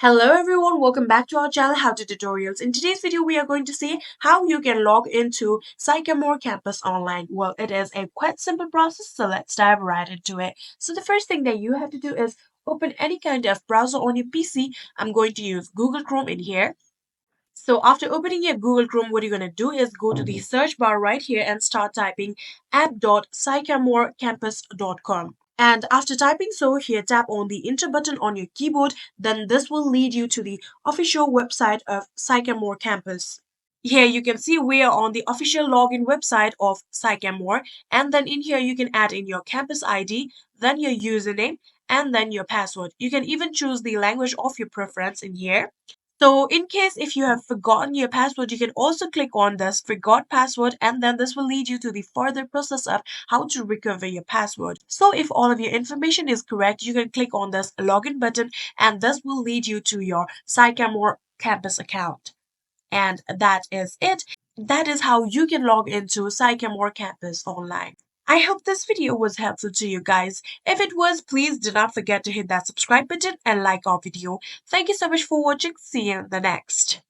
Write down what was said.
Hello everyone, welcome back to our channel How to Tutorials. In today's video, we are going to see how you can log into Sycamore Campus online. Well, it is a quite simple process, so let's dive right into it. So the first thing that you have to do is open any kind of browser on your PC. I'm going to use Google Chrome in here. So after opening your Google Chrome, what you're going to do is go to the search bar right here and start typing app.sycamorecampus.com. And after typing so here, tap on the enter button on your keyboard. Then this will lead you to the official website of Sycamore Campus. Here you can see we are on the official login website of Sycamore, and then in here you can add in your campus ID, then your username, and then your password. You can even choose the language of your preference in here. So in case if you have forgotten your password, you can also click on this forgot password, and then this will lead you to the further process of how to recover your password. So if all of your information is correct, you can click on this login button, and this will lead you to your Sycamore campus account. And that is it. That is how you can log into Sycamore campus online. I hope this video was helpful to you guys. If it was, please do not forget to hit that subscribe button and like our video. Thank you so much for watching. See you in the next.